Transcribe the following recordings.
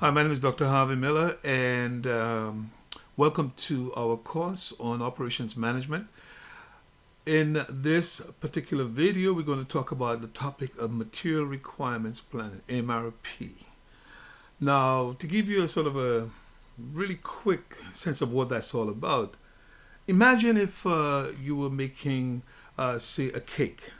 Hi, my name is Dr. Harvey Miller, and welcome to our course on operations management. In this particular video, we're going to talk about the topic of material requirements planning, MRP. Now, to give you a sort of a really quick sense of what that's all about, imagine if you were making, say, a cake.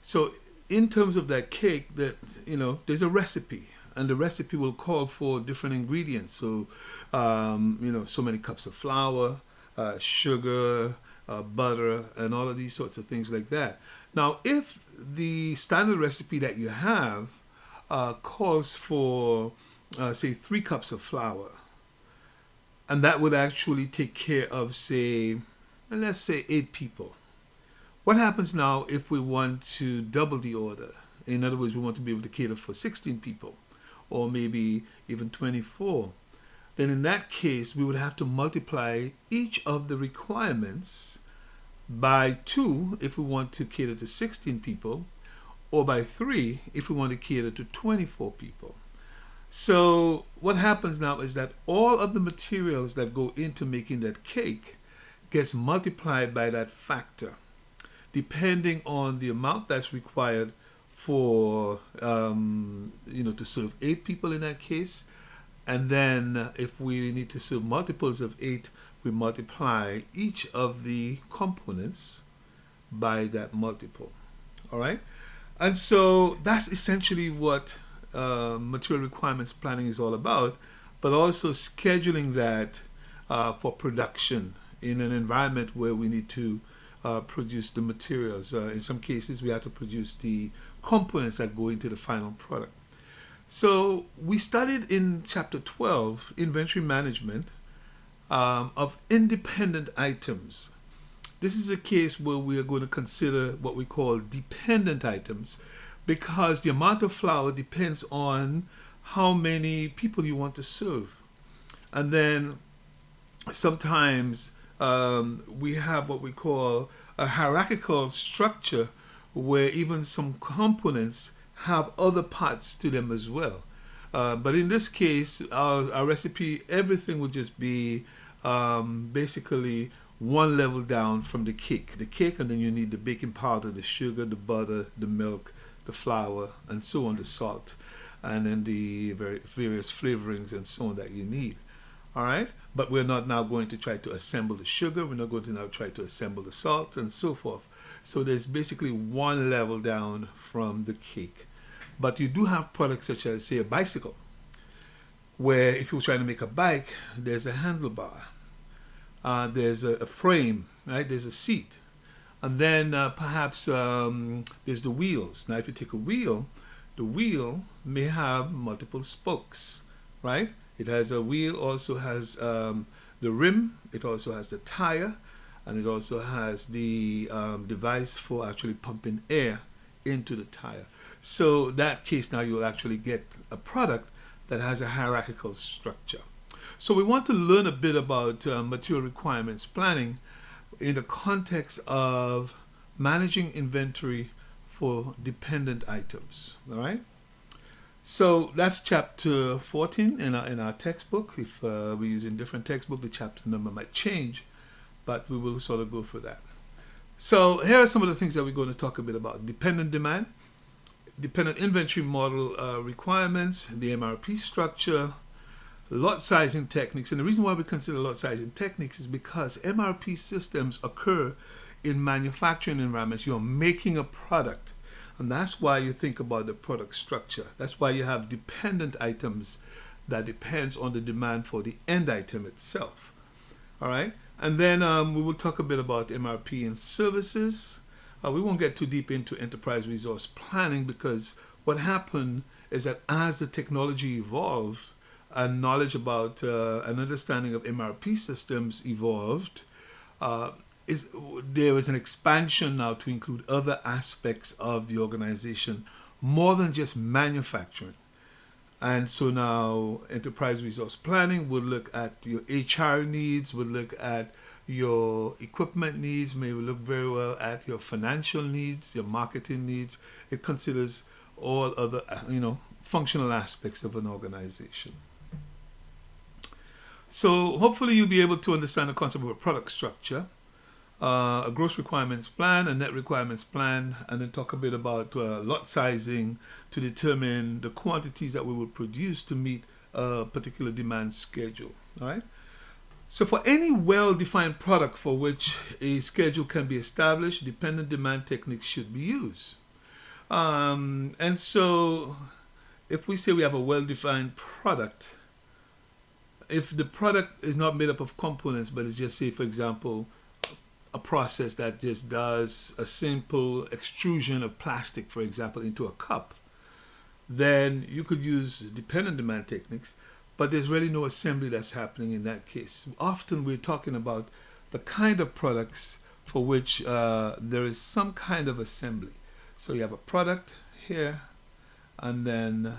So, in terms of that cake, there's a recipe, and the recipe will call for different ingredients. So, so many cups of flour, sugar, butter, and all of these sorts of things like that. Now, if the standard recipe that you have calls for, say, 3 cups of flour, and that would actually take care of, say, let's say 8 people. What happens now if we want to double the order? In other words, we want to be able to cater for 16 people or maybe even 24. Then in that case, we would have to multiply each of the requirements by 2 if we want to cater to 16 people, or by 3 if we want to cater to 24 people. So what happens now is that all of the materials that go into making that cake gets multiplied by that factor, depending on the amount that's required for to serve 8 people in that case. And then if we need to serve multiples of 8, we multiply each of the components by that multiple. All right. And so that's essentially what material requirements planning is all about, but also scheduling that for production in an environment where we need to produce the materials. In some cases, we have to produce the components that go into the final product. So we studied in chapter 12, inventory management of independent items. This is a case where we are going to consider what we call dependent items, because the amount of flour depends on how many people you want to serve. And then sometimes we have what we call a hierarchical structure where even some components have other parts to them as well. But in this case, our recipe, everything would just be basically one level down from the cake. The cake, and then you need the baking powder, the sugar, the butter, the milk, the flour, and so on, the salt, and then the various flavorings and so on that you need. All right? But we're not now going to try to assemble the sugar. We're not going to now try to assemble the salt and so forth. So there's basically one level down from the cake. But you do have products such as, say, a bicycle, where if you're trying to make a bike, there's a handlebar, there's a frame, right? There's a seat. And then perhaps there's the wheels. Now, if you take a wheel, the wheel may have multiple spokes, right? It has a wheel, also has the rim, it also has the tire, and it also has the device for actually pumping air into the tire. So that case now you'll actually get a product that has a hierarchical structure. So we want to learn a bit about material requirements planning in the context of managing inventory for dependent items. All right. So that's chapter 14 in our textbook. If we're using different textbook, the chapter number might change, but we will sort of go for that. So here are some of the things that we're going to talk a bit about: dependent demand, dependent inventory model requirements, the MRP structure, lot sizing techniques. And the reason why we consider lot sizing techniques is because MRP systems occur in manufacturing environments. You're making a product, and that's why you think about the product structure. That's why you have dependent items that depends on the demand for the end item itself. All right. And then we will talk a bit about MRP and services. We won't get too deep into enterprise resource planning, because what happened is that as the technology evolved and knowledge about an understanding of MRP systems evolved, there was an expansion now to include other aspects of the organization, more than just manufacturing. And so now enterprise resource planning would look at your HR needs, would look at your equipment needs, may look very well at your financial needs, your marketing needs. It considers all other, functional aspects of an organization. So hopefully you'll be able to understand the concept of a product structure, a gross requirements plan, a net requirements plan, and then talk a bit about lot sizing to determine the quantities that we will produce to meet a particular demand schedule. All right. So for any well-defined product for which a schedule can be established, dependent demand techniques should be used. And so if we say we have a well-defined product, if the product is not made up of components, but it's just, say, for example, a process that just does a simple extrusion of plastic, for example, into a cup, then you could use dependent demand techniques, but there's really no assembly that's happening in that case. Often we're talking about the kind of products for which there is some kind of assembly. So you have a product here, and then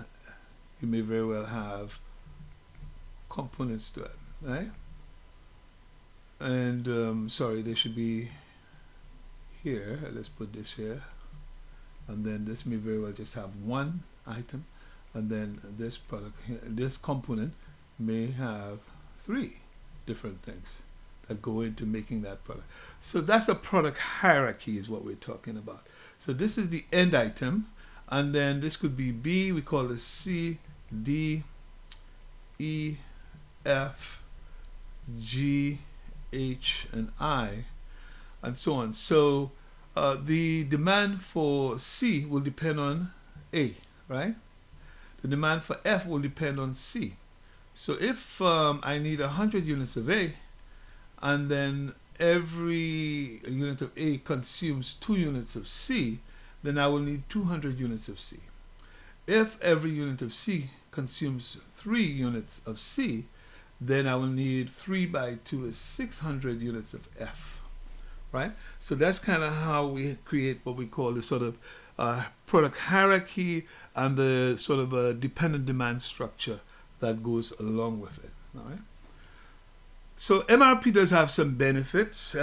you may very well have components to it, right? And sorry, they should be here. Let's put this here, and then this may very well just have one item, and then this product here, this component may have three different things that go into making that product. So that's a product hierarchy is what we're talking about. So this is the end item, and then this could be B, we call this C, D, E, F, G, H, and I, and so on. So the demand for C will depend on A, right? The demand for F will depend on C. So if I need 100 units of A, and then every unit of A consumes 2 units of C, then I will need 200 units of C. If every unit of C consumes 3 units of C, then I will need 3 by 2 is 600 units of F, right? So that's kind of how we create what we call the sort of product hierarchy and the sort of a dependent demand structure that goes along with it, all right? So MRP does have some benefits.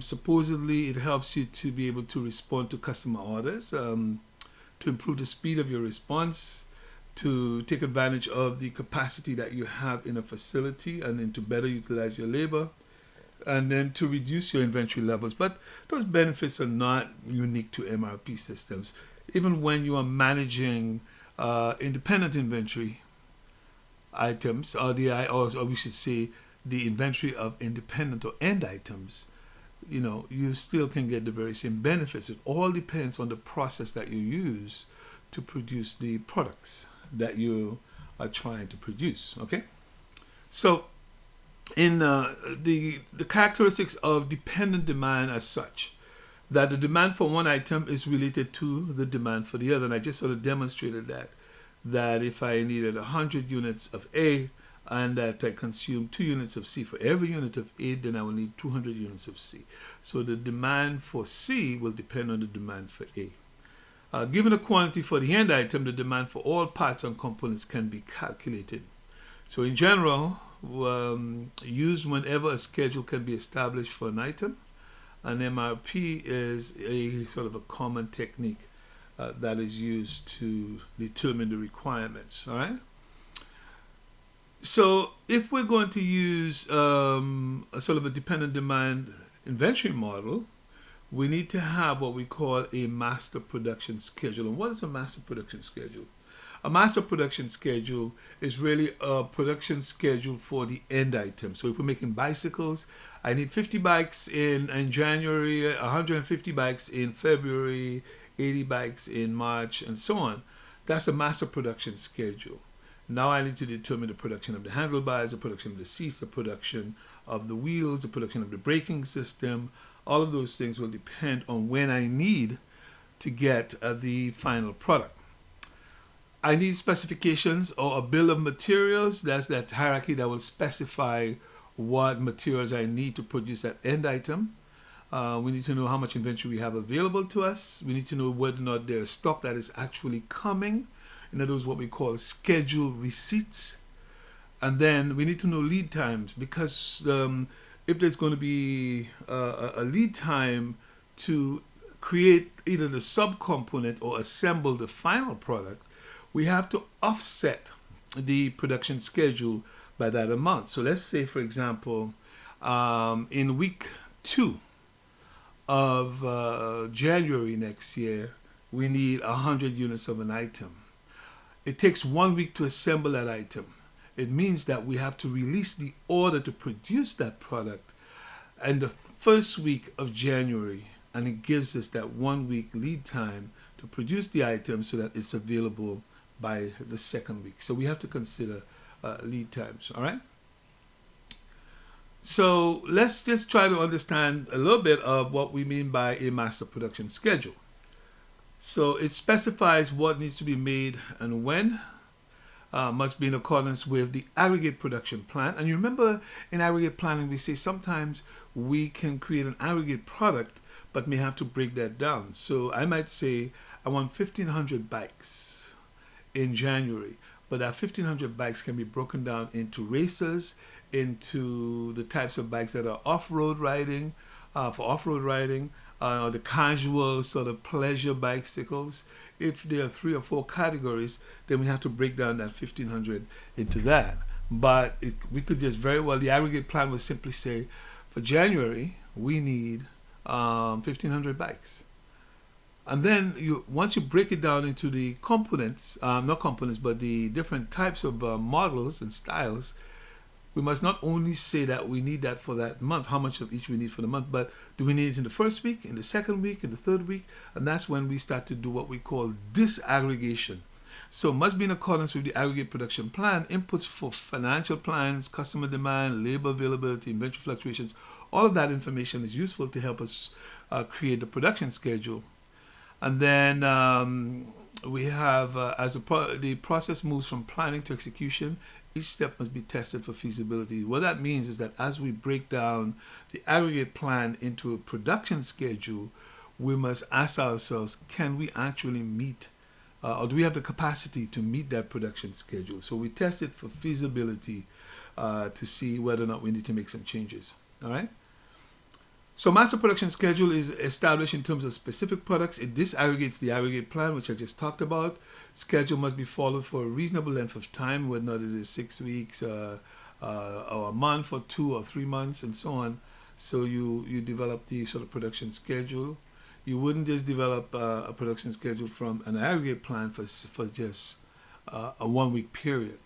Supposedly it helps you to be able to respond to customer orders, to improve the speed of your response, to take advantage of the capacity that you have in a facility, and then to better utilize your labor, and then to reduce your inventory levels. But those benefits are not unique to MRP systems. Even when you are managing independent inventory items, or we should say the inventory of independent or end items, you still can get the very same benefits. It all depends on the process that you use to produce the products that you are trying to produce. Okay, so in the characteristics of dependent demand as such, that the demand for one item is related to the demand for the other, and I just sort of demonstrated that if I needed 100 units of A and that I consume 2 units of C for every unit of A, then I will need 200 units of C. So the demand for C will depend on the demand for A. Given a quantity for the end item, the demand for all parts and components can be calculated. So in general, used whenever a schedule can be established for an item, and MRP is a sort of a common technique that is used to determine the requirements. All right. So if we're going to use a sort of a dependent demand inventory model, we need to have what we call a master production schedule. And what is a master production schedule? A master production schedule is really a production schedule for the end item. So if we're making bicycles, I need 50 bikes in January, 150 bikes in February, 80 bikes in March, and so on. That's a master production schedule. Now I need to determine the production of the handlebars, the production of the seats, the production of the wheels, the production of the braking system. All of those things will depend on when I need to get the final product. I need specifications or a bill of materials. That's that hierarchy that will specify what materials I need to produce that end item. We need to know how much inventory we have available to us. We need to know whether or not there's stock that is actually coming. In other words, what we call schedule receipts. And then we need to know lead times, because if there's going to be a lead time to create either the subcomponent or assemble the final product, we have to offset the production schedule by that amount. So let's say, for example, in week 2 of January next year, we need 100 units of an item. It takes 1 week to assemble that item. It means that we have to release the order to produce that product in the first week of January, and it gives us that 1 week lead time to produce the item so that it's available by the second week. So we have to consider lead times, all right? So let's just try to understand a little bit of what we mean by a master production schedule. So it specifies what needs to be made and when, must be in accordance with the aggregate production plan. And you remember in aggregate planning, we say sometimes we can create an aggregate product, but may have to break that down. So I might say I want 1,500 bikes in January, but that 1,500 bikes can be broken down into racers, into the types of bikes that are off-road riding, for off-road riding, the casual sort of pleasure bicycles. If there are 3 or 4 categories, then we have to break down that 1,500 into that. But we could just very well, the aggregate plan would simply say, for January, we need 1,500 bikes. And then once you break it down into the components, not components, but the different types of models and styles, we must not only say that we need that for that month, how much of each we need for the month, but do we need it in the first week, in the second week, in the third week? And that's when we start to do what we call disaggregation. So must be in accordance with the aggregate production plan, inputs for financial plans, customer demand, labor availability, inventory fluctuations. All of that information is useful to help us create the production schedule. And then we have, as the process moves from planning to execution, each step must be tested for feasibility. What that means is that as we break down the aggregate plan into a production schedule, we must ask ourselves, can we actually meet, or do we have the capacity to meet that production schedule? So we test it for feasibility to see whether or not we need to make some changes. All right? So master production schedule is established in terms of specific products. It disaggregates the aggregate plan, which I just talked about. Schedule must be followed for a reasonable length of time, whether or not it is 6 weeks or a month or 2 or 3 months and so on. So you develop the sort of production schedule. You wouldn't just develop a production schedule from an aggregate plan for just a 1 week period.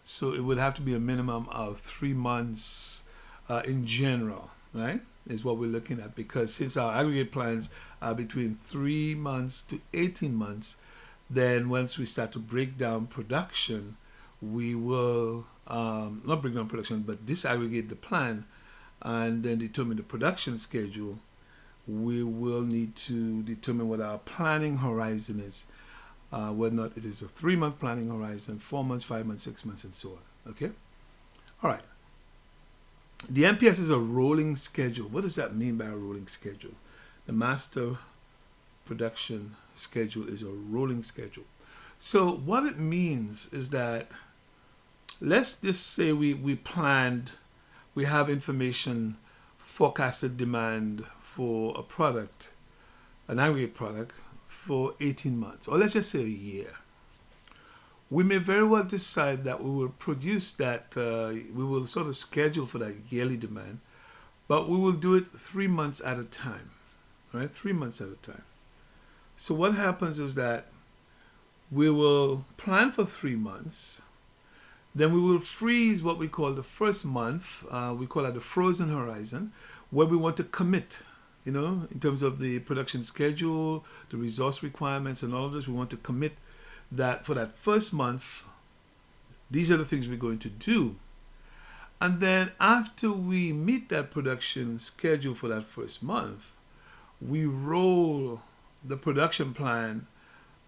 So it would have to be a minimum of 3 months in general, right? Is what we're looking at, because since our aggregate plans are between 3 months to 18 months, then once we start to break down production, we will not break down production, but disaggregate the plan and then determine the production schedule. We will need to determine what our planning horizon is, whether or not it is a 3-month planning horizon, 4 months, 5 months, 6 months, and so on. Okay? All right. The MPS is a rolling schedule. What does that mean by a rolling schedule? The master production schedule is a rolling schedule. So what it means is that, let's just say we planned, we have information, forecasted demand for a product, an aggregate product, for 18 months, or let's just say a year. We may very well decide that we will produce that, we will sort of schedule for that yearly demand, but we will do it 3 months at a time, right? 3 months at a time. So what happens is that we will plan for 3 months, then we will freeze what we call the first month, we call that the frozen horizon, where we want to commit, in terms of the production schedule, the resource requirements and all of this. We want to commit that for that first month, these are the things we're going to do. And then after we meet that production schedule for that first month, we roll the production plan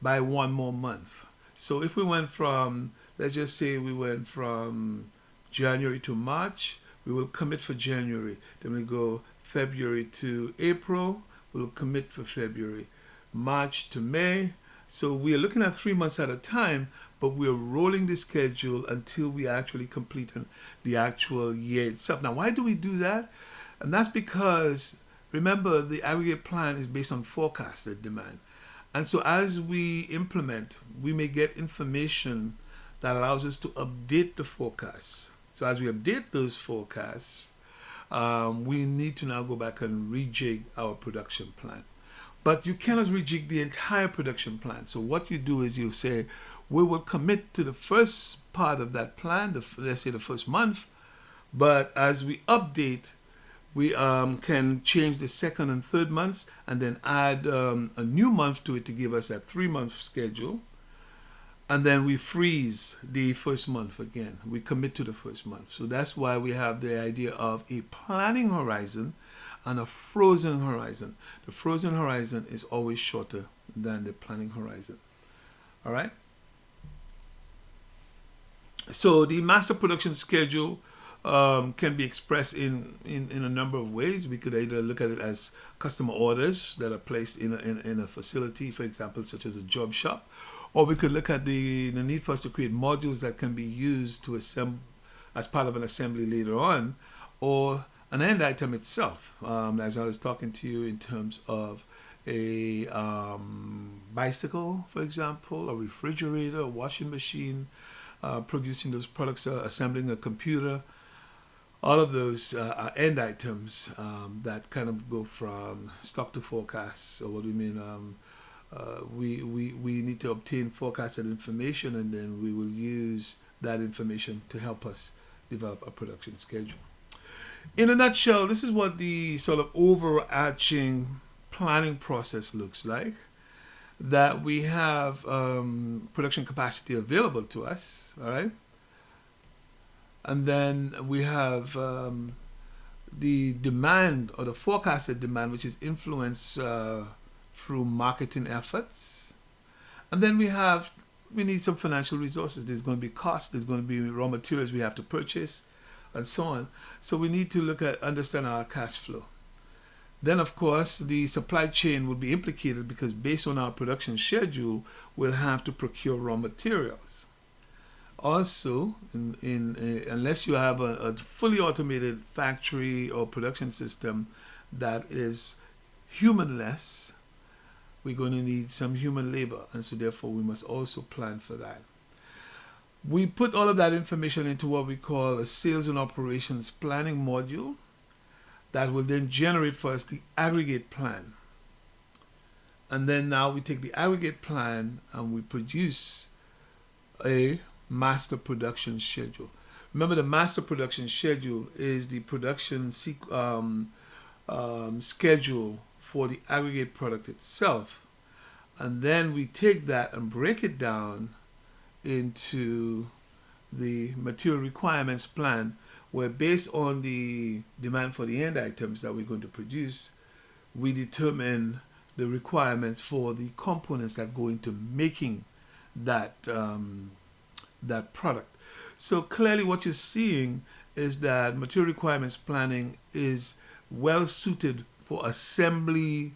by 1 more month. So if we went from, let's just say we went from January to March, we will commit for January. Then we go February to April, we'll commit for February. March to May. So we are looking at 3 months at a time, but we're rolling the schedule until we actually complete the actual year itself. Now, why do we do that? And that's because, remember, the aggregate plan is based on forecasted demand. And so as we implement, we may get information that allows us to update the forecasts. So as we update those forecasts, we need to now go back and rejig our production plan. But you cannot rejig the entire production plan. So what you do is you say, we will commit to the first part of that plan, let's say the first month, but as we update, we can change the second and third months and then add a new month to it to give us that 3-month schedule. And then we freeze the first month again. We commit to the first month. So that's why we have the idea of a planning horizon and a frozen horizon. The frozen horizon is always shorter than the planning horizon. All right? So the master production schedule can be expressed in a number of ways. We could either look at it as customer orders that are placed in a facility, for example, such as a job shop. Or we could look at the need for us to create modules that can be used to assemble as part of an assembly later on, or an end item itself. As I was talking to you in terms of a bicycle, for example, a refrigerator, a washing machine, producing those products, assembling a computer. All of those are end items that kind of go from stock to forecast. So what do we mean? We need to obtain forecasted information, and then we will use that information to help us develop a production schedule. In a nutshell, this is what the sort of overarching planning process looks like. That we have production capacity available to us, all right? And then we have the demand or the forecasted demand, which is influenced through marketing efforts. And then we need some financial resources. There's going to be costs, there's going to be raw materials we have to purchase, and so on. So we need to understand our cash flow. Then, of course, the supply chain will be implicated because based on our production schedule, we'll have to procure raw materials. Also, unless you have a fully automated factory or production system that is humanless, we're going to need some human labor, and so therefore we must also plan for that. We put all of that information into what we call a sales and operations planning module that will then generate for us the aggregate plan. And then now we take the aggregate plan and we produce a master production schedule. Remember, the master production schedule is the production schedule for the aggregate product itself. And then we take that and break it down into the material requirements plan, where based on the demand for the end items that we're going to produce, we determine the requirements for the components that go into making that that product. So clearly what you're seeing is that material requirements planning is well suited for assembly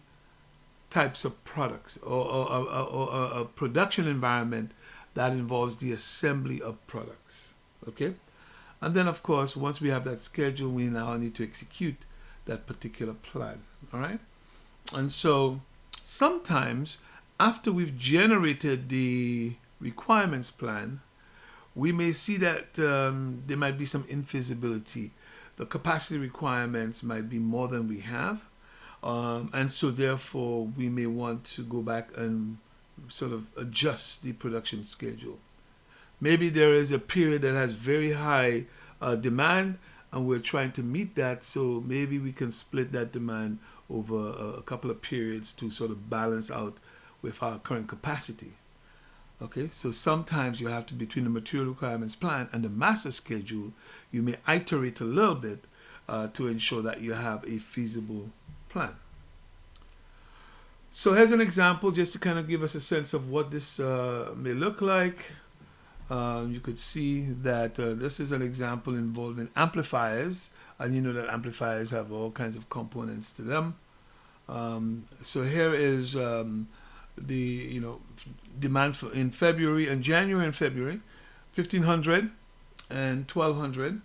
types of products, or a production environment that involves the assembly of products. Okay? And then, of course, once we have that schedule, we now need to execute that particular plan. All right? And so sometimes after we've generated the requirements plan, we may see that there might be some infeasibility. The capacity requirements might be more than we have. And so therefore, we may want to go back and sort of adjust the production schedule. Maybe there is a period that has very high demand, and we're trying to meet that, so maybe we can split that demand over a couple of periods to sort of balance out with our current capacity. Okay, so sometimes you have to, between the material requirements plan and the master schedule, you may iterate a little bit to ensure that you have a feasible plan. So here's an example just to kind of give us a sense of what this may look like. You could see that this is an example involving amplifiers, and you know that amplifiers have all kinds of components to them. So here is the demand for in February and January and February, 1500 and 1200,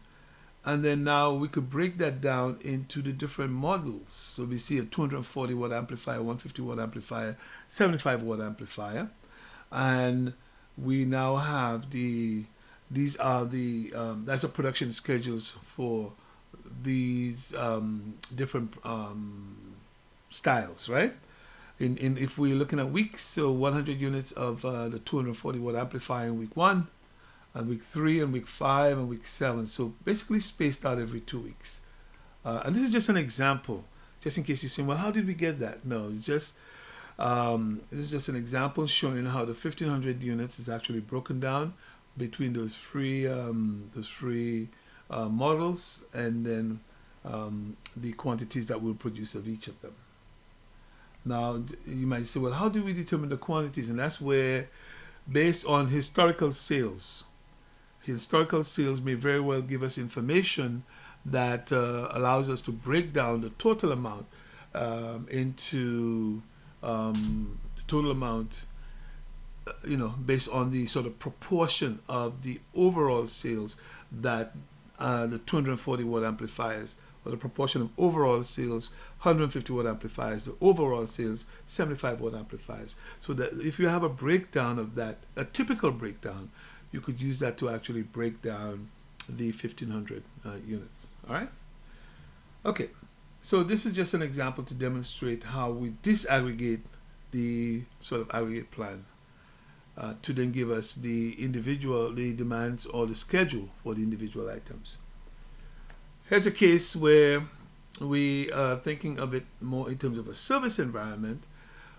And then now we could break that down into the different models. So we see a 240 watt amplifier, 150 watt amplifier, 75 watt amplifier. And we now have these are the, that's a production schedules for these different styles, right? If we're looking at weeks, so 100 units of the 240 watt amplifier in week 1, and week 3, and week 5, and week 7. So basically spaced out every 2 weeks. And this is just an example, just in case you're saying, well, how did we get that? No, it's just this is just an example showing how the 1500 units is actually broken down between those three models, and then the quantities that we'll produce of each of them. Now, you might say, well, how do we determine the quantities? And that's where, based on historical sales may very well give us information that allows us to break down the total amount into the total amount, based on the sort of proportion of the overall sales that the 240 watt amplifiers, or the proportion of overall sales, 150 watt amplifiers, the overall sales, 75 watt amplifiers. So that if you have a breakdown of that, a typical breakdown, you could use that to actually break down the 1500 units. All right? Okay. So this is just an example to demonstrate how we disaggregate the sort of aggregate plan to then give us the demands or the schedule for the individual items. Here's a case where we are thinking of it more in terms of a service environment,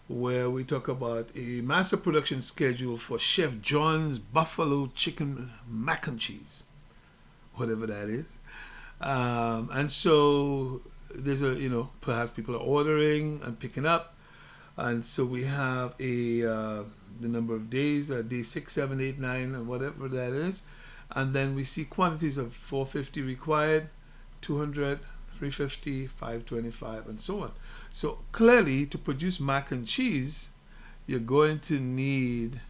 where we talk about a master production schedule for Chef John's Buffalo Chicken Mac and Cheese, whatever that is. And so there's perhaps people are ordering and picking up. And so we have the number of days, day 6, 7, 8, 9, and whatever that is. And then we see quantities of 450 required, 200, 350, 525, and so on. So clearly, to produce mac and cheese, you're going to need,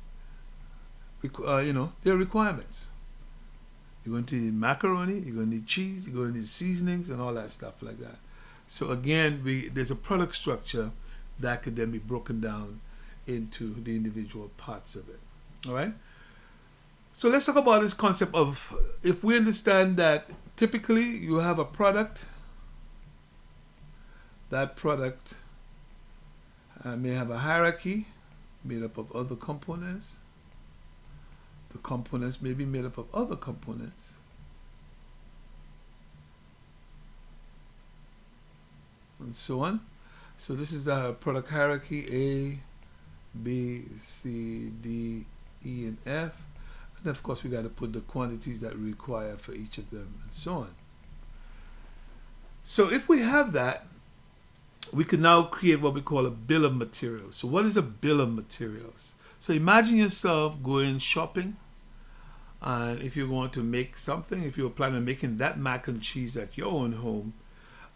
there are requirements. You're going to need macaroni, you're going to need cheese, you're going to need seasonings, and all that stuff like that. So again, there's a product structure that could then be broken down into the individual parts of it. All right? So let's talk about this concept of, if we understand that typically you have a product, that product may have a hierarchy made up of other components. The components may be made up of other components. And so on. So this is the product hierarchy: A, B, C, D, E, and F. And of course, we got to put the quantities that we require for each of them, and so on. So if we have that, we can now create what we call a bill of materials. So what is a bill of materials? So imagine yourself going shopping, and if you want to make something, if you're planning on making that mac and cheese at your own home,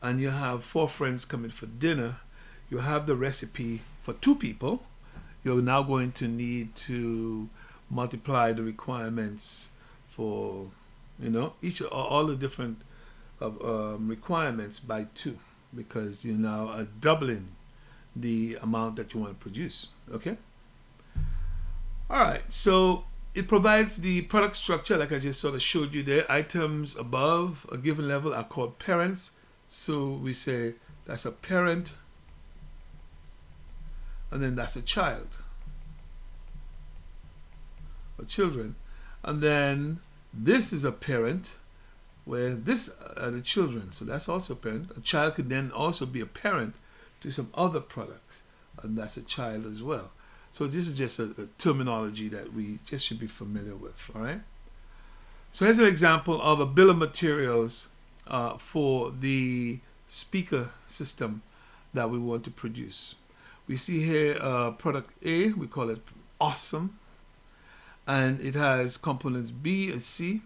and you have 4 friends coming for dinner, you have the recipe for 2 people. You're now going to need to multiply the requirements for, all the different requirements by 2, because you now are doubling the amount that you want to produce. Okay? All right, so it provides the product structure, like I just sort of showed you there. Items above a given level are called parents. So we say that's a parent, and then that's a child, or children. And then this is a parent, where this are the children. So that's also a parent. A child could then also be a parent to some other products, and that's a child as well. So this is just a terminology that we just should be familiar with, all right? So here's an example of a bill of materials for the speaker system that we want to produce. We see here product A, we call it Awesome, and it has components B and C,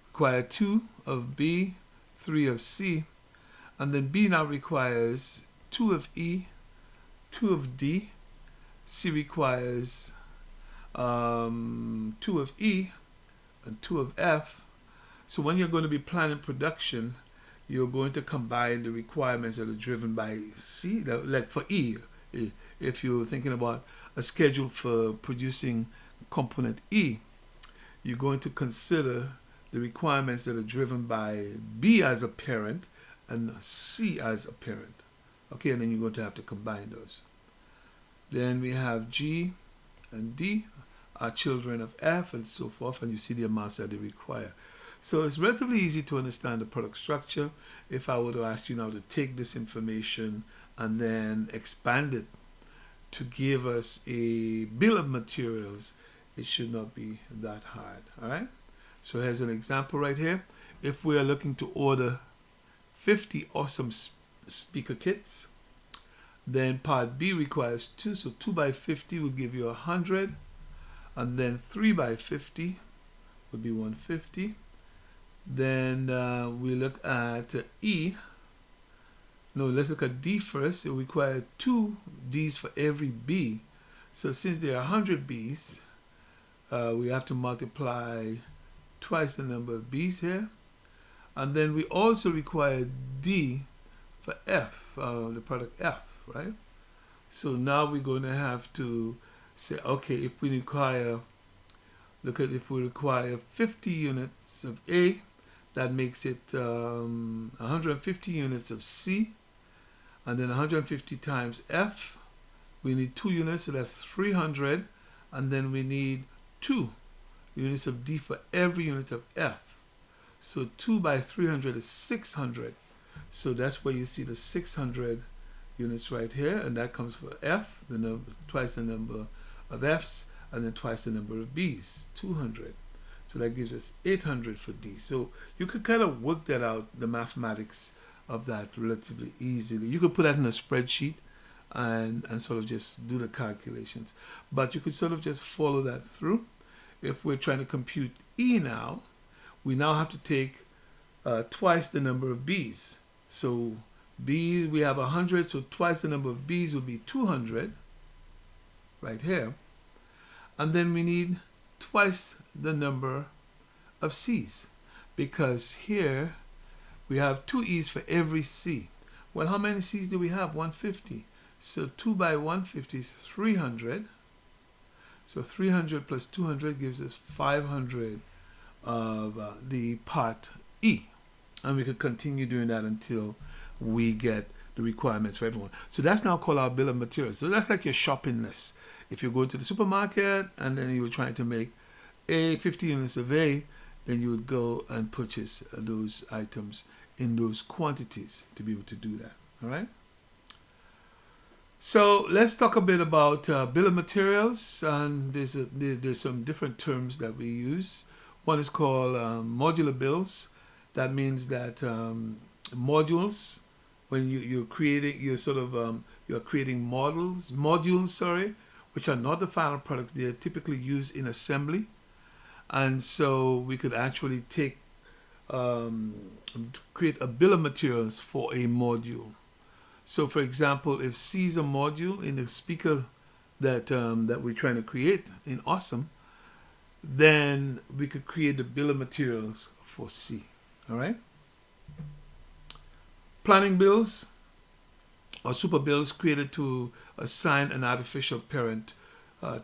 require 2 of B, 3 of C, and then B now requires 2 of E, 2 of D, C requires 2 of E, and 2 of F. So when you're going to be planning production, you're going to combine the requirements that are driven by C, like for E. If you're thinking about a schedule for producing component E, you're going to consider the requirements that are driven by B as a parent and C as a parent. Okay, and then you're going to have to combine those. Then we have G and D are children of F and so forth, and you see the amounts that they require. So it's relatively easy to understand the product structure. If I were to ask you now to take this information and then expand it to give us a bill of materials, it should not be that hard. All right. So here's an example right here. If we are looking to order 50 awesome speaker kits, then part B requires 2. So 2 by 50 will give you 100. And then 3 by 50 would be 150. Then we look at E. No, let's look at D first. It requires 2 Ds for every B. So since there are 100 Bs, we have to multiply twice the number of Bs here. And then we also require D for F, the product F, right? So now we're going to have to say, okay, if we require 50 units of A, that makes it 150 units of C, and then 150 times F. We need 2 units, so that's 300, and then we need 2 units of D for every unit of F. So 2 by 300 is 600. So that's where you see the 600 units right here, and that comes for F, twice the number of F's, and then twice the number of B's, 200. So that gives us 800 for D. So you could kind of work that out, the mathematics of that, relatively easily. You could put that in a spreadsheet and sort of just do the calculations. But you could sort of just follow that through. If we're trying to compute E now, we now have to take twice the number of B's. So B, we have 100, so twice the number of B's would be 200, right here. And then we need twice the number of C's, because here we have 2 E's for every C. Well, how many C's do we have? 150. So 2 by 150 is 300. So 300 plus 200 gives us 500 of the part E. And we could continue doing that until we get the requirements for everyone. So that's now called our bill of materials. So that's like your shopping list. If you go to the supermarket and then you were trying to make 50 units of A, then you would go and purchase those items in those quantities to be able to do that. All right. So let's talk a bit about bill of materials, and there's some different terms that we use. One is called modular bills. That means that modules, when you're creating, you're creating modules, which are not the final products. They are typically used in assembly, and so we could actually create a bill of materials for a module. So, for example, if C is a module in the speaker that we're trying to create in Awesome, then we could create the bill of materials for C. All right. Planning bills or super bills created to assign an artificial parent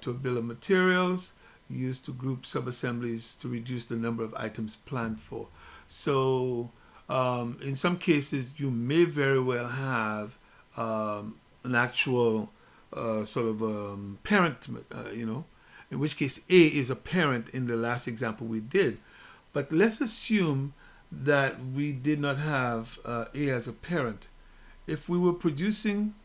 to a bill of materials, used to group subassemblies to reduce the number of items planned for. So in some cases, you may very well have an actual parent, in which case A is a parent in the last example we did. But let's assume that we did not have A as a parent. If we were producing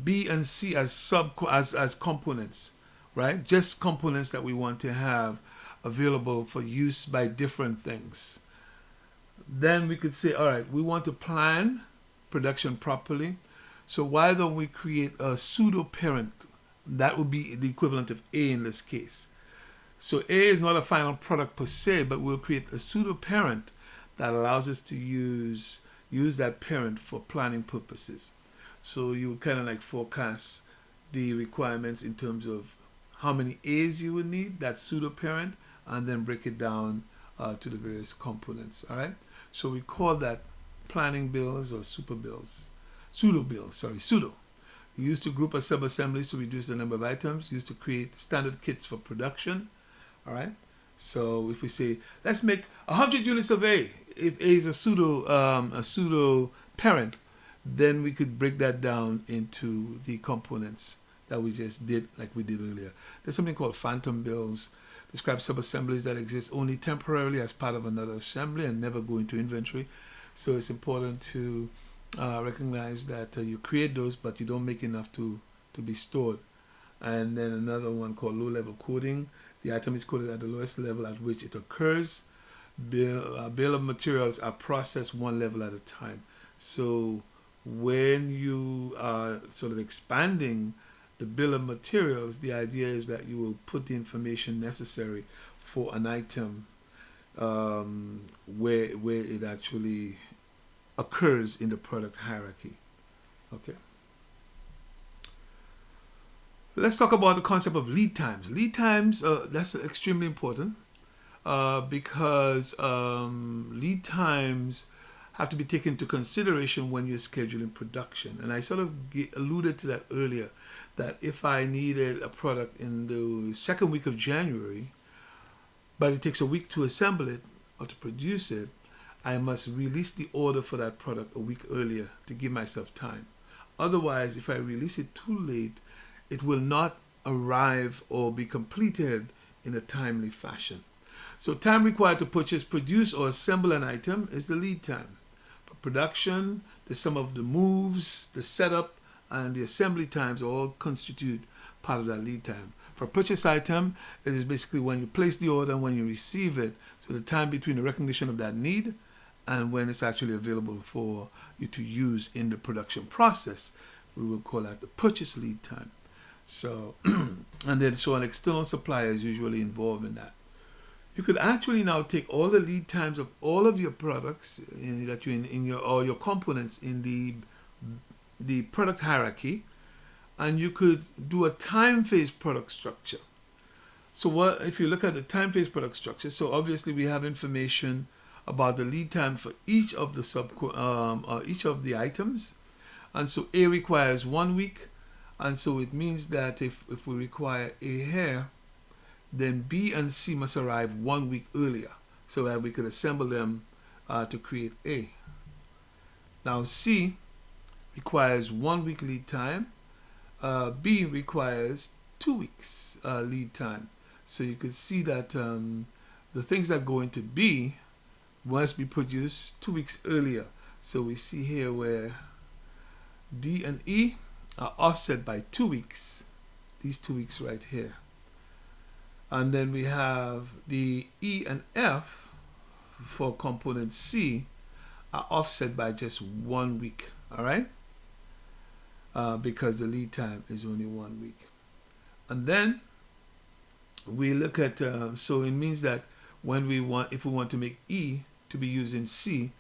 B and C as as components, right? Just components that we want to have available for use by different things. Then we could say, all right, we want to plan production properly. So why don't we create a pseudo parent? That would be the equivalent of A in this case. So A is not a final product per se, but we'll create a pseudo parent that allows us to use that parent for planning purposes. So you would kind of like forecast the requirements in terms of how many A's you would need, that pseudo parent, and then break it down to the various components. All right. So we call that planning bills or super bills, pseudo bills. Sorry, pseudo. Used to group of sub-assemblies to reduce the number of items. Used to create standard kits for production. All right. So if we say let's make 100 units of A, if A is a pseudo parent, then we could break that down into the components that we just did, like we did earlier. There's something called phantom bills. Describe sub-assemblies that exist only temporarily as part of another assembly and never go into inventory. So it's important to recognize that you create those, but you don't make enough to be stored. And then another one called low-level coding. The item is coded at the lowest level at which it occurs. Bill of materials are processed one level at a time. So when you are sort of expanding the bill of materials, the idea is that you will put the information necessary for an item where it actually occurs in the product hierarchy. Okay. Let's talk about the concept of lead times. Lead times, that's extremely important because lead times have to be taken into consideration when you're scheduling production. And I sort of alluded to that earlier, that if I needed a product in the second week of January, but it takes a week to assemble it or to produce it, I must release the order for that product a week earlier to give myself time. Otherwise, if I release it too late, it will not arrive or be completed in a timely fashion. So time required to purchase, produce, or assemble an item is the lead time. For production, the sum of the moves, the setup, and the assembly times all constitute part of that lead time. For a purchase item, it is basically when you place the order and when you receive it. So the time between the recognition of that need and when it's actually available for you to use in the production process, we will call that the purchase lead time. So, and then so an external supplier is usually involved in that. You could actually now take all the lead times of all of your products that you in your or your components in the product hierarchy, and you could do a time phase product structure. So what if you look at the time phase product structure? So obviously we have information about the lead time for each of the each of the items, and so A requires 1 week, and so it means that if we require A here, then B and C must arrive 1 week earlier so that we could assemble them to create A. Now C requires 1 week lead time. B requires 2 weeks lead time. So you could see that the things that go into B must be produced 2 weeks earlier. So we see here where D and E are offset by 2 weeks. These 2 weeks right here. And then we have the E and F for component C are offset by just 1 week. All right. Because the lead time is only 1 week. And then we look at, so it means that when if we want to make E to be used in C,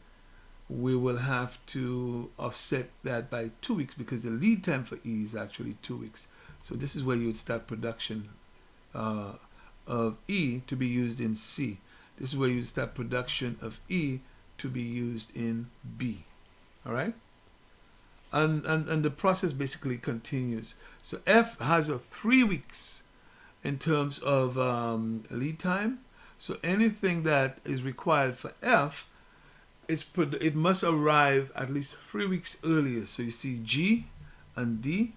we will have to offset that by 2 weeks because the lead time for E is actually 2 weeks. So this is where you would start production of E to be used in C. This is where you start production of E to be used in B. All right. And the process basically continues. So F has a 3 weeks in terms of lead time. So anything that is required for F, it must arrive at least 3 weeks earlier. So you see G and D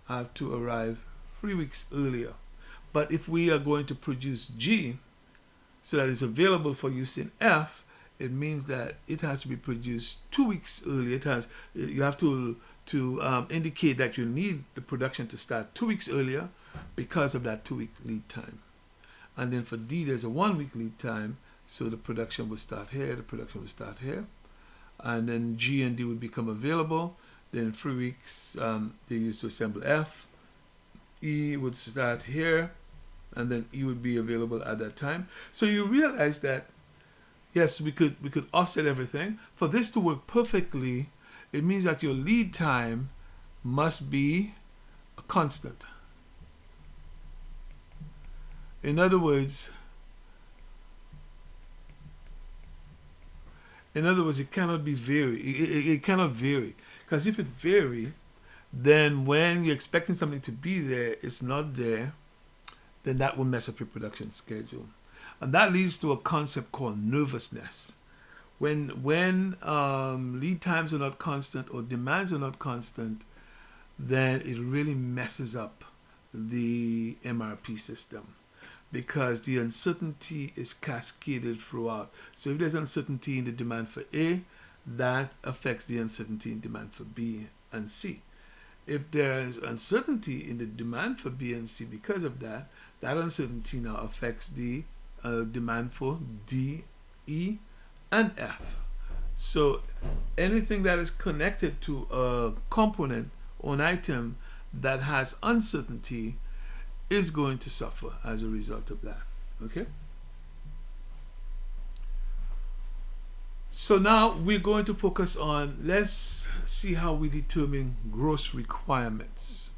have to arrive 3 weeks earlier. But if we are going to produce G so that it's available for use in F, it means that it has to be produced 2 weeks earlier. You have to indicate that you need the production to start 2 weeks earlier because of that 2 week lead time. And then for D, there's a 1 week lead time, so the production will start here, the production will start here. And then G and D would become available. Then in 3 weeks, they're used to assemble F. E would start here, and then E would be available at that time. So you realize that, yes, we could offset everything. For this to work perfectly, it means that your lead time must be a constant. In other words, In other words, it cannot be vary. It cannot vary, because if it vary, then when you're expecting something to be there, it's not there. Then that will mess up your production schedule, and that leads to a concept called nervousness. When lead times are not constant or demands are not constant, then it really messes up the MRP system, because the uncertainty is cascaded throughout. So if there's uncertainty in the demand for A, that affects the uncertainty in demand for B and C. If there's uncertainty in the demand for B and C, because of that, that uncertainty now affects the demand for D, E, and F. So anything that is connected to a component or an item that has uncertainty is going to suffer as a result of that. Okay? So now we're going to focus on, let's see how we determine gross requirements.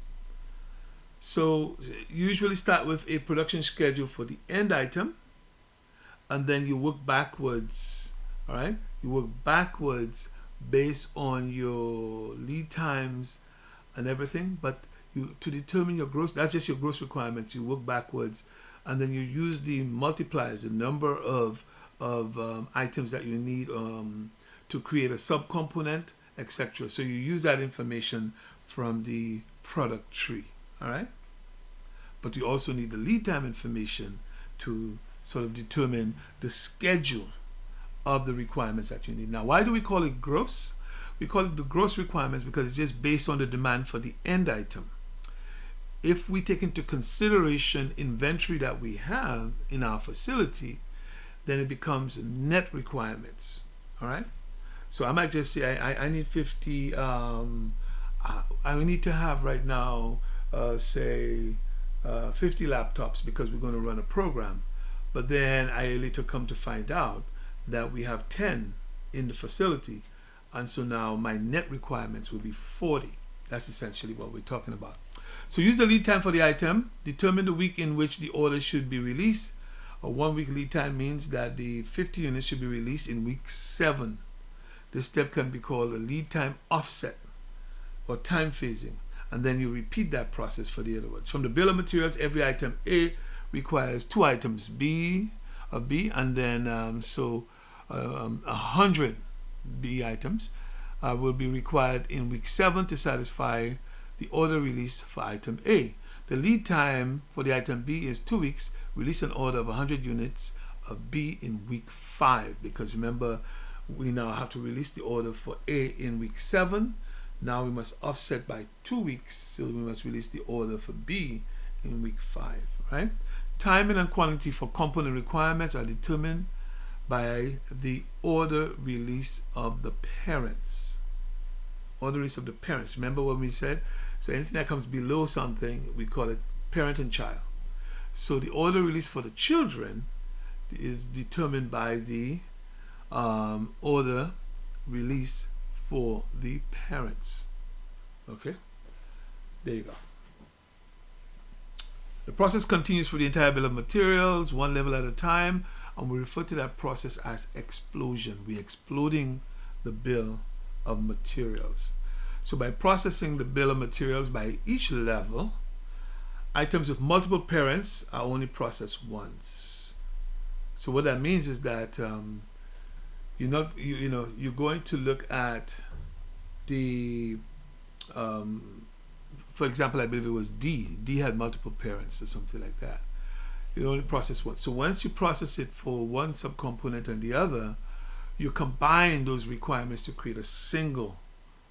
So usually start with a production schedule for the end item, and then you work backwards. All right? You work backwards based on your lead times and everything, but to determine your gross, that's just your gross requirements. You work backwards, and then you use the multipliers, the number of items that you need to create a subcomponent, etc. So you use that information from the product tree. All right, but you also need the lead time information to sort of determine the schedule of the requirements that you need. Now, why do we call it gross? We call it the gross requirements because it's just based on the demand for the end item. If we take into consideration inventory that we have in our facility, then it becomes net requirements. All right. So I might just say I need 50. I need to have right now, say, 50 laptops because we're going to run a program. But then I later come to find out that we have 10 in the facility, and so now my net requirements will be 40. That's essentially what we're talking about. So use the lead time for the item. Determine the week in which the order should be released. A 1 week lead time means that the 50 units should be released in week 7. This step can be called a lead time offset or time phasing. And then you repeat that process for the other ones. From the bill of materials, every item A requires 2 items B, and then 100 B items will be required in week 7 to satisfy the order release for item A. The lead time for the item B is 2 weeks. Release an order of 100 units of B in week 5, because remember, we now have to release the order for A in week 7. Now we must offset by 2 weeks, so we must release the order for B in week 5, right? Timing and quantity for component requirements are determined by the order release of the parents. Order release of the parents. Remember what we said? So anything that comes below something, we call it parent and child. So the order release for the children is determined by the order release for the parents. Okay? There you go. The process continues for the entire bill of materials, one level at a time, and we refer to that process as explosion. We're exploding the bill of materials. So by processing the bill of materials by each level, items with multiple parents are only processed once. So what that means is that you're going to look at the for example, I believe it was D. D had multiple parents or something like that. You only process one. So once you process it for one subcomponent and the other, you combine those requirements to create a single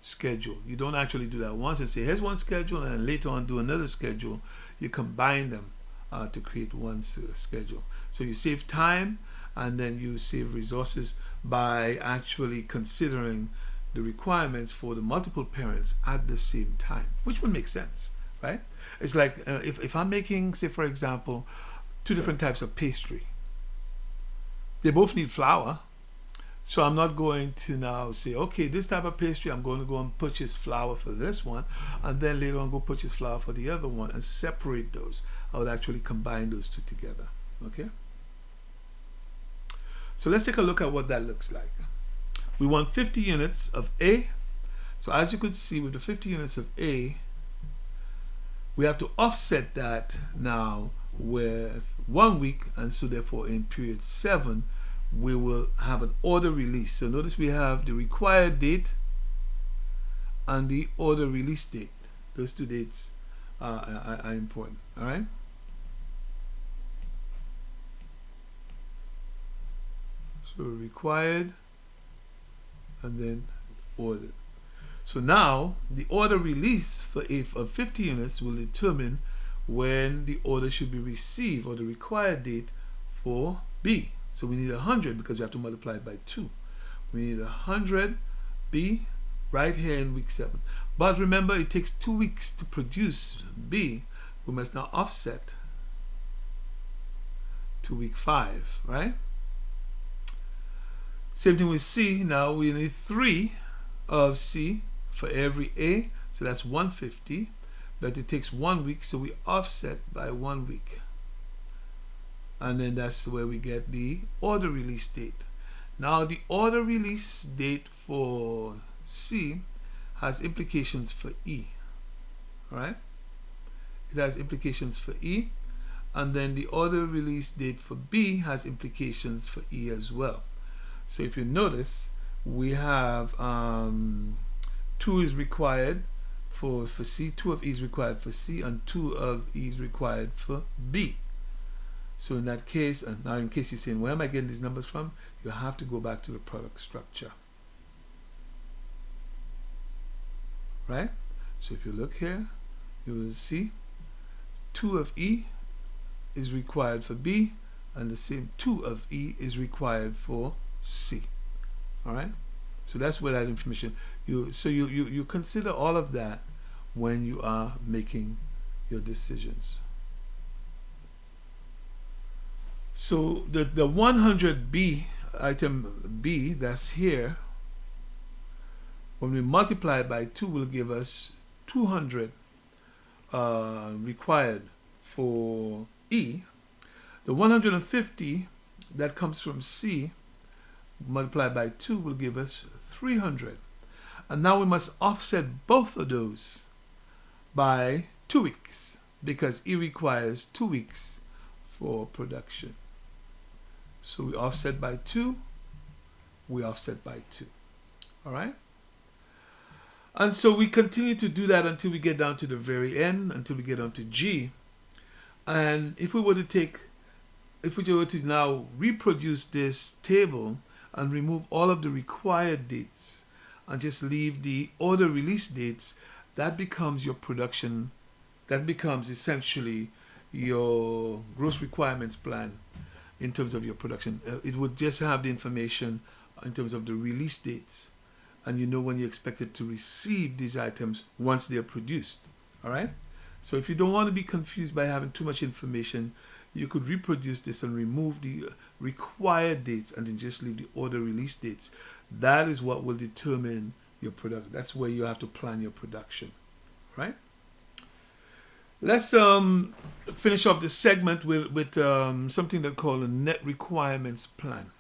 schedule. You don't actually do that once and say, here's one schedule, and then later on do another schedule. You combine them to create one schedule. So you save time, and then you save resources by actually considering the requirements for the multiple parents at the same time, which would make sense, right? It's like if I'm making, say for example, 2 different types of pastry. They both need flour, so I'm not going to now say, okay, this type of pastry, I'm going to go and purchase flour for this one, and then later on go purchase flour for the other one and separate those. I would actually combine those 2 together, okay? So let's take a look at what that looks like. We want 50 units of A. So as you could see, with the 50 units of A, we have to offset that now with 1 week, and so therefore in period 7 we will have an order release. So notice we have the required date and the order release date. Those two dates are important. All right. So required and then ordered. So now the order release for of 50 units will determine when the order should be received, or the required date for B. So we need 100 because we have to multiply it by 2. We need 100 B right here in week 7. But remember, it takes 2 weeks to produce B. We must now offset to week 5, right? Same thing with C. Now we need 3 of C for every A, so that's 150. But it takes 1 week, so we offset by 1 week. And then that's where we get the order release date. Now the order release date for C has implications for E. All right? It has implications for E. And then the order release date for B has implications for E as well. So if you notice, we have 2 is required for C, 2 of E is required for C, and 2 of E is required for B. So in that case, and now in case you're saying, where am I getting these numbers from? You have to go back to the product structure. Right? So if you look here, you will see 2 of E is required for B, and the same 2 of E is required for C. All right? So that's where that information, you consider all of that when you are making your decisions. So the 100B, item B, that's here, when we multiply it by 2 will give us 200 required for E. The 150 that comes from C multiplied by 2 will give us 300. And now we must offset both of those by 2 weeks, because E requires 2 weeks for production. So we offset by 2, we offset by 2. All right? And so we continue to do that until we get down to the very end, until we get on to G. And if we were to now reproduce this table and remove all of the required dates and just leave the order release dates, that becomes your production, that becomes essentially your gross requirements plan in terms of your production. It would just have the information in terms of the release dates, and you know when you're expected to receive these items once they're produced. All right? So if you don't want to be confused by having too much information, you could reproduce this and remove the required dates and then just leave the order release dates. That is what will determine your production. That's where you have to plan your production, right? Let's finish off this segment with something they call a net requirements plan.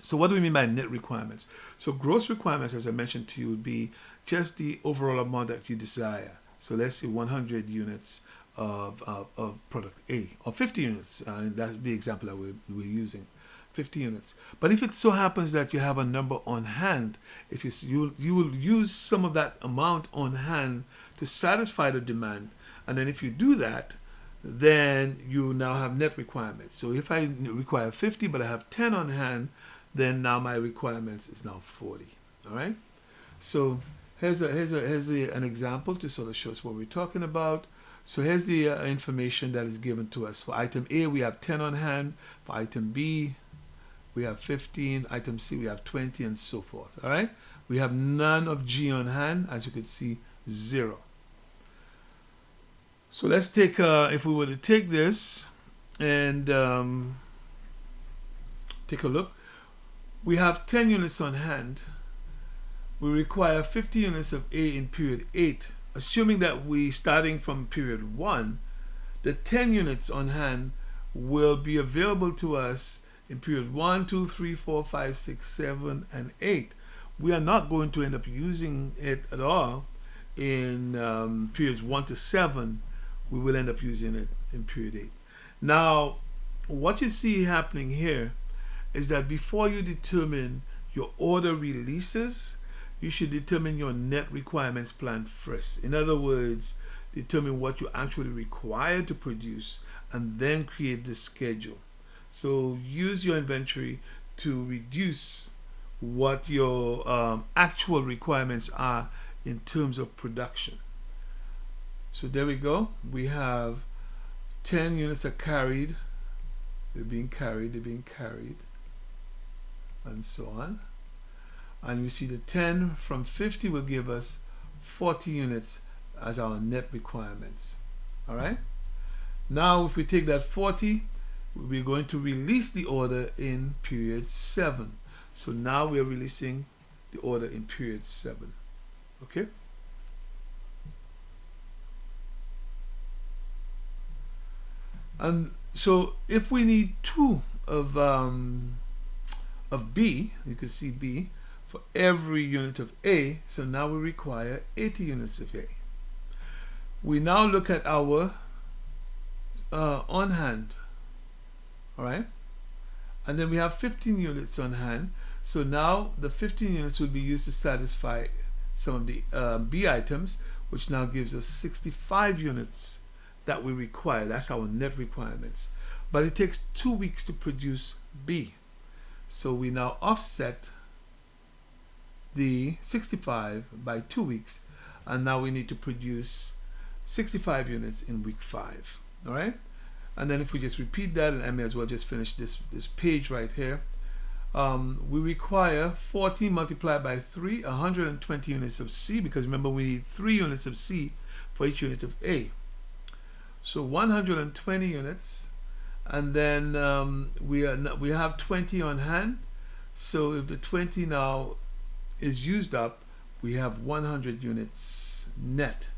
So what do we mean by net requirements? So gross requirements, as I mentioned to you, would be just the overall amount that you desire. So let's say 100 units of product A, or 50 units, and that's the example that we're using, 50 units. But if it so happens that you have a number on hand, if you will use some of that amount on hand to satisfy the demand, and then if you do that, then you now have net requirements. So if I require 50 but I have 10 on hand, then now my requirements is now 40. All right. So here's an example to sort of show us what we're talking about. So here's the information that is given to us. For item A, we have 10 on hand. For item B, we have 15. Item C, we have 20, and so forth. All right. We have none of G on hand. As you can see, 0. So let's take, if we were to take this and take a look, we have 10 units on hand. We require 50 units of A in period 8. Assuming that we, starting from period 1, the 10 units on hand will be available to us in periods 1, 2, 3, 4, 5, 6, 7, and 8. We are not going to end up using it at all in periods 1 to 7. We will end up using it in period 8. Now, what you see happening here is that before you determine your order releases, you should determine your net requirements plan first. In other words, determine what you actually require to produce and then create the schedule. So use your inventory to reduce what your actual requirements are in terms of production. So there we go. We have 10 units are carried. They're being carried, and so on. And we see the 10 from 50 will give us 40 units as our net requirements. All right. Now, if we take that 40, we're going to release the order in period 7. So now we're releasing the order in period 7. Okay. And so if we need 2 of B, you can see B, for every unit of A, so now we require 80 units of A. We now look at our on hand, all right? And then we have 15 units on hand. So now the 15 units will be used to satisfy some of the B items, which now gives us 65 units that we require. That's our net requirements. But it takes 2 weeks to produce B. So we now offset the 65 by 2 weeks, and now we need to produce 65 units in week 5. All right? And then if we just repeat that, and I may as well just finish this page right here. We require 40 multiplied by 3, 120 units of C, because remember we need 3 units of C for each unit of A. So 120 units, and then we have 20 on hand. So if the 20 now is used up, we have 100 units net.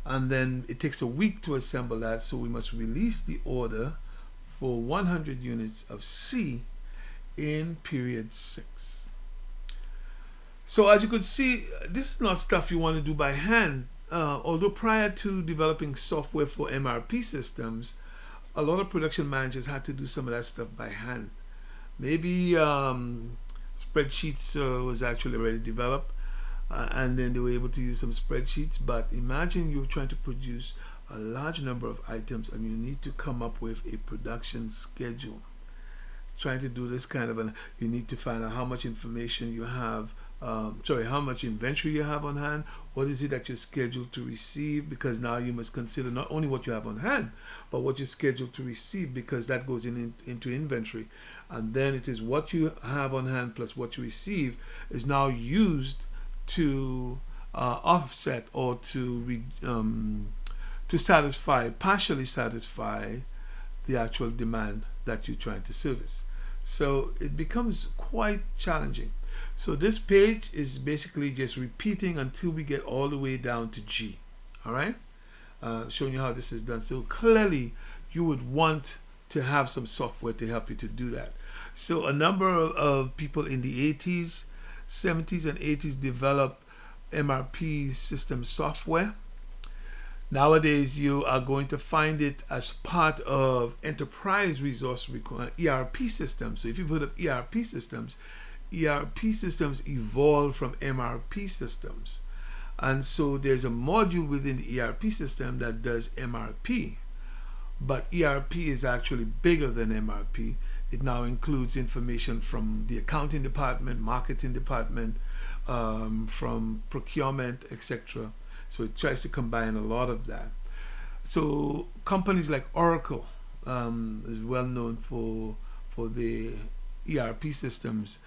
And then it takes a week to assemble that, so we must release the order for 100 units of C in period 6. So as you could see, this is not stuff you want to do by hand. Although prior to developing software for MRP systems, a lot of production managers had to do some of that stuff by hand. Maybe spreadsheets was actually already developed, and then they were able to use some spreadsheets. But imagine you're trying to produce a large number of items and you need to come up with a production schedule. Trying to do this kind of you need to find out how much information you have, how much inventory you have on hand, what is it that you're scheduled to receive, because now you must consider not only what you have on hand, but what you're scheduled to receive, because that goes into inventory. And then it is what you have on hand plus what you receive is now used to offset or to partially satisfy the actual demand that you're trying to service. So it becomes quite challenging. So this page is basically just repeating until we get all the way down to G. All right, showing you how this is done. So clearly you would want to have some software to help you to do that. So a number of people in the 80s, 70s, and 80s developed MRP Systems software. Nowadays, you are going to find it as part of enterprise resource ERP systems. So if you've heard of ERP systems evolved from MRP systems. And so there's a module within the ERP system that does MRP. But ERP is actually bigger than MRP. It now includes information from the accounting department, marketing department, from procurement, etc. So it tries to combine a lot of that. So companies like Oracle is well known for the ERP systems.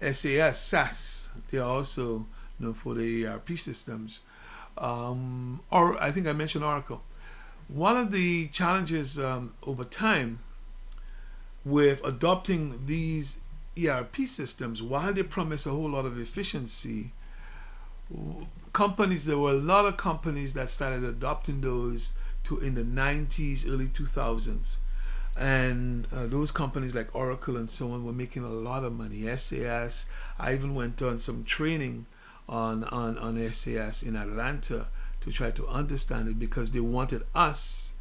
SAS, they are also known for the ERP systems. Or I think I mentioned Oracle. One of the challenges over time with adopting these ERP systems, while they promise a whole lot of efficiency, there were a lot of companies that started adopting those in the 90s, early 2000s. And those companies like Oracle and so on were making a lot of money. SAS, I even went on some training on SAS in Atlanta to try to understand it, because they wanted us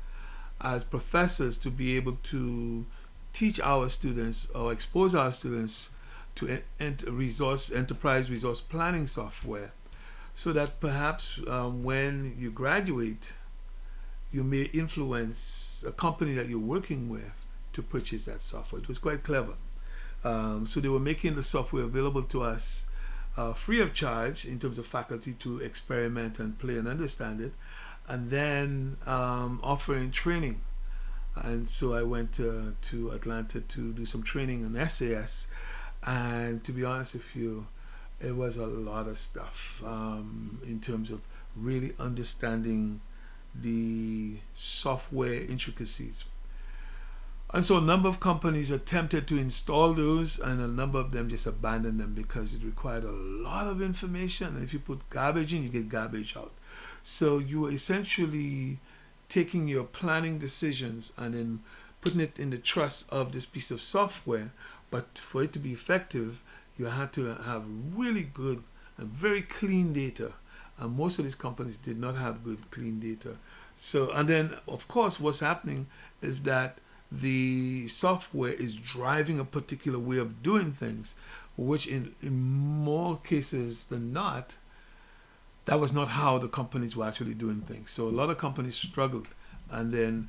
as professors to be able to teach our students or expose our students to enterprise resource planning software, so that perhaps when you graduate, you may influence a company that you're working with to purchase that software. It was quite clever. So they were making the software available to us free of charge in terms of faculty to experiment and play and understand it, and then offering training. And so I went to Atlanta to do some training on SAS, and to be honest with you, it was a lot of stuff in terms of really understanding the software intricacies. And so a number of companies attempted to install those, and a number of them just abandoned them because it required a lot of information. And if you put garbage in, you get garbage out. So you were essentially taking your planning decisions and then putting it in the trust of this piece of software. But for it to be effective, you had to have really good and very clean data. And most of these companies did not have good, clean data. So, and then, of course, what's happening is that the software is driving a particular way of doing things, which in more cases than not, that was not how the companies were actually doing things. So a lot of companies struggled, and then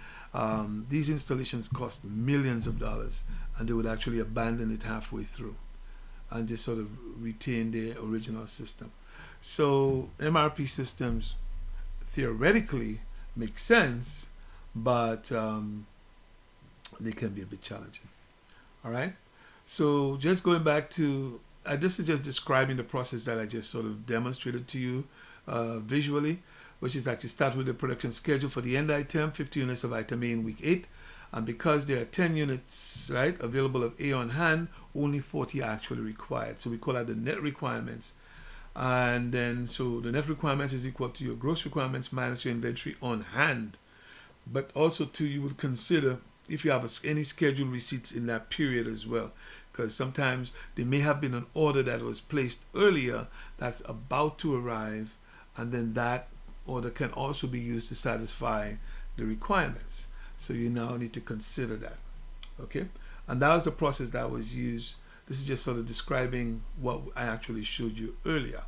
these installations cost millions of dollars, and they would actually abandon it halfway through and just sort of retain their original system. So MRP systems theoretically make sense, but they can be a bit challenging. All right. So just going back to, this is just describing the process that I just sort of demonstrated to you visually, which is actually start with the production schedule for the end item, 50 units of item A in week 8. And because there are 10 units, right, available of A on hand, only 40 are actually required. So we call that the net requirements. And then, so the net requirements is equal to your gross requirements minus your inventory on hand. But also, too, you would consider if you have any scheduled receipts in that period as well. Because sometimes there may have been an order that was placed earlier that's about to arrive, and then that order can also be used to satisfy the requirements. So you now need to consider that. Okay? And that was the process that was used. This is just sort of describing what I actually showed you earlier.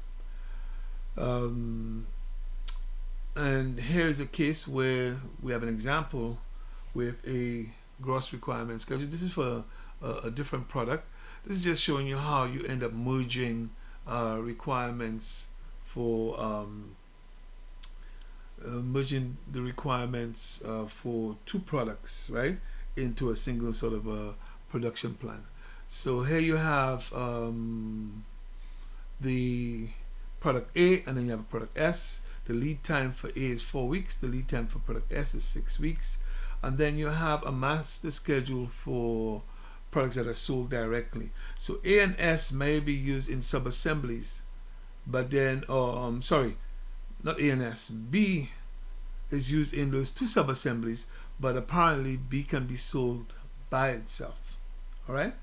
And here's a case where we have an example with a gross requirement schedule. This is for a different product. This is just showing you how you end up merging requirements for merging the requirements for two products, right, into a single sort of a production plan. So here you have the product A, and then you have a product S. The lead time for A is 4 weeks. The lead time for product S is 6 weeks. And then you have a master schedule for products that are sold directly. So A and S may be used in sub-assemblies, but then, sorry, not A and S. B is used in those two sub-assemblies, but apparently B can be sold by itself. All right?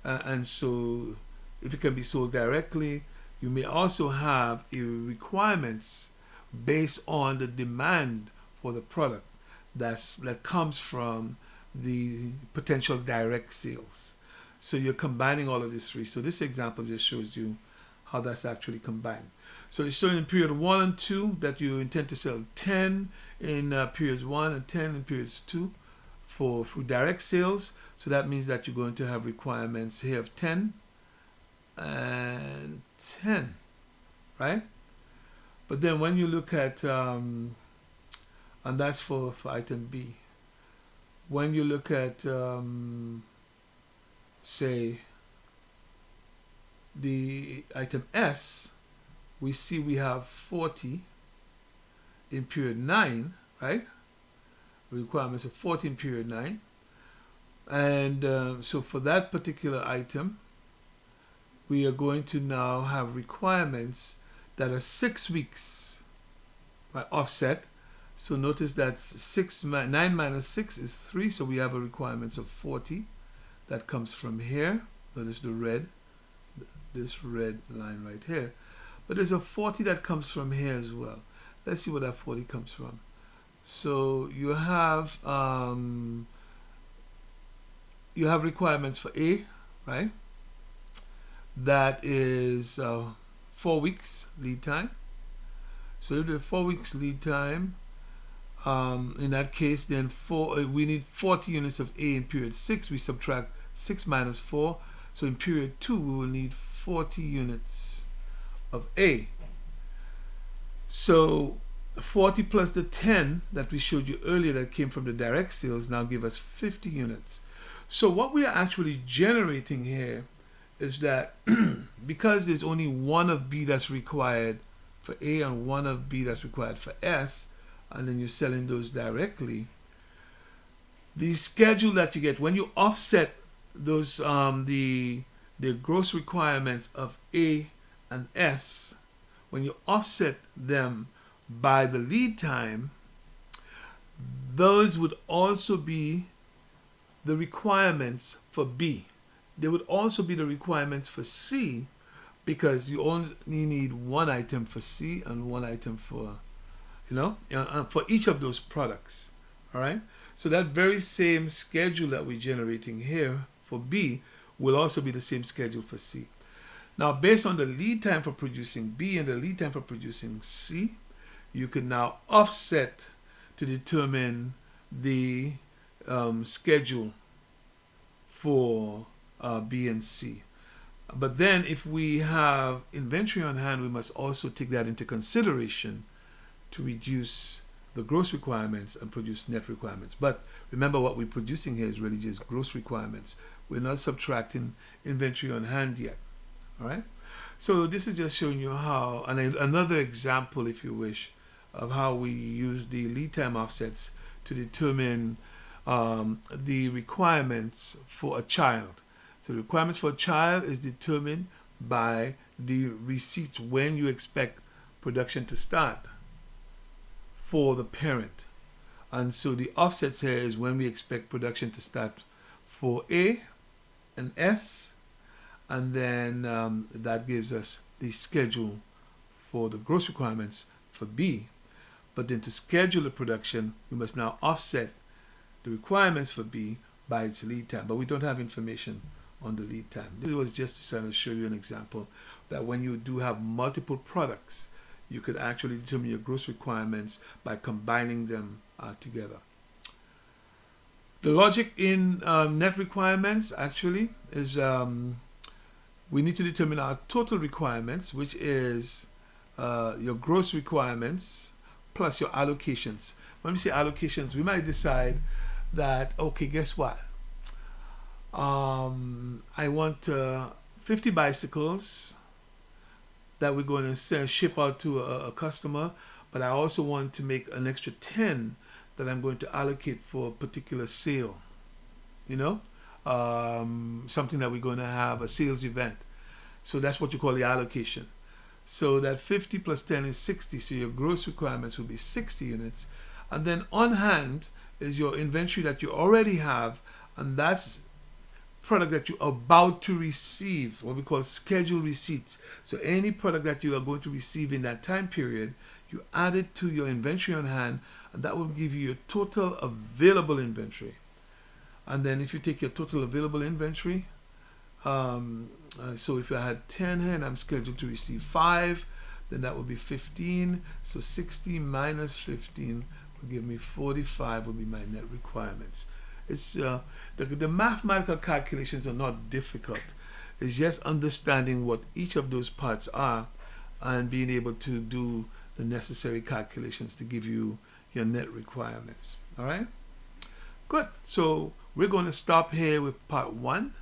And so if it can be sold directly, you may also have requirements based on the demand for the product that comes from the potential direct sales. So you're combining all of these three. So this example just shows you how that's actually combined. So it's showing in period 1 and 2 that you intend to sell 10 in periods 1 and 10 in periods 2 for direct sales. So that means that you're going to have requirements here of 10 and 10, right? But then when you look at, and that's for item B. When you look at, say, the item S, we see we have 40 in period 9, right? Requirements of 40 in period 9. And so for that particular item, we are going to now have requirements that are 6 weeks by offset So notice that 9 minus 6 is 3, so we have a requirement of 40 that comes from here. Notice the red, this red line right here. But there's a 40 that comes from here as well. Let's see where that 40 comes from. So you have requirements for A, right? That is 4 weeks lead time. So if there's 4 weeks lead time, in that case, then we need 40 units of A in period 6. We subtract 6 minus 4. So in period 2, we will need 40 units of A. So 40 plus the 10 that we showed you earlier that came from the direct sales now give us 50 units. So what we are actually generating here is that because there's only one of B that's required for A and one of B that's required for S, and then you're selling those directly, the schedule that you get when you offset those the gross requirements of A and S, when you offset them by the lead time, those would also be the requirements for B. They would also be the requirements for C, because you only need one item for C and one item for, for each of those products. All right. So that very same schedule that we're generating here for B will also be the same schedule for C. Now, based on the lead time for producing B and the lead time for producing C, you can now offset to determine the schedule for B and C. But then if we have inventory on hand, we must also take that into consideration to reduce the gross requirements and produce net requirements. But remember, what we're producing here is really just gross requirements. We're not subtracting inventory on hand yet. All right. So this is just showing you how, and another example, if you wish, of how we use the lead time offsets to determine the requirements for a child. So the requirements for a child is determined by the receipts when you expect production to start for the parent. And so the offsets here is when we expect production to start for A and S, and then that gives us the schedule for the gross requirements for B. But then to schedule the production, we must now offset the requirements for B by its lead time. But we don't have information on the lead time. This was just to kind of show you an example that when you do have multiple products, you could actually determine your gross requirements by combining them together. The logic in net requirements actually is we need to determine our total requirements, which is your gross requirements plus your allocations. When we say allocations, we might decide that, okay, guess what? I want 50 bicycles that we're going to ship out to a customer, but I also want to make an extra 10 that I'm going to allocate for a particular sale. Something that we're going to have, a sales event. So that's what you call the allocation. So that 50 plus 10 is 60. So your gross requirements will be 60 units. And then on hand is your inventory that you already have, and that's product that you're about to receive, what we call scheduled receipts. So any product that you are going to receive in that time period, you add it to your inventory on hand, and that will give you your total available inventory. And then if you take your total available inventory, so if I had 10 here and I'm scheduled to receive 5, then that would be 15. So 60 minus 15 will give me 45 will be my net requirements. It's the mathematical calculations are not difficult. It's just understanding what each of those parts are and being able to do the necessary calculations to give you your net requirements. All right? Good. So we're going to stop here with part 1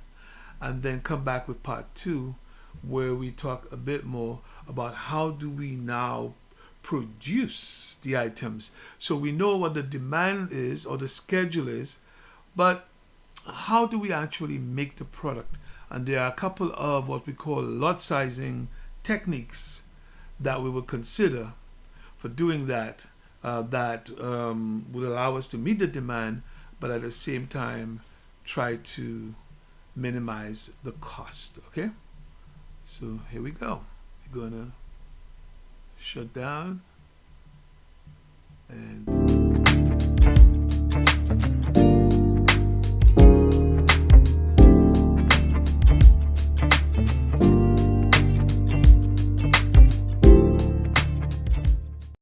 and then come back with part 2, where we talk a bit more about how do we now produce the items. So we know what the demand is or the schedule is, but how do we actually make the product? And there are a couple of what we call lot sizing techniques that we will consider for doing that that will allow us to meet the demand, but at the same time try to minimize the cost. Okay, so here we go. We're gonna shut down.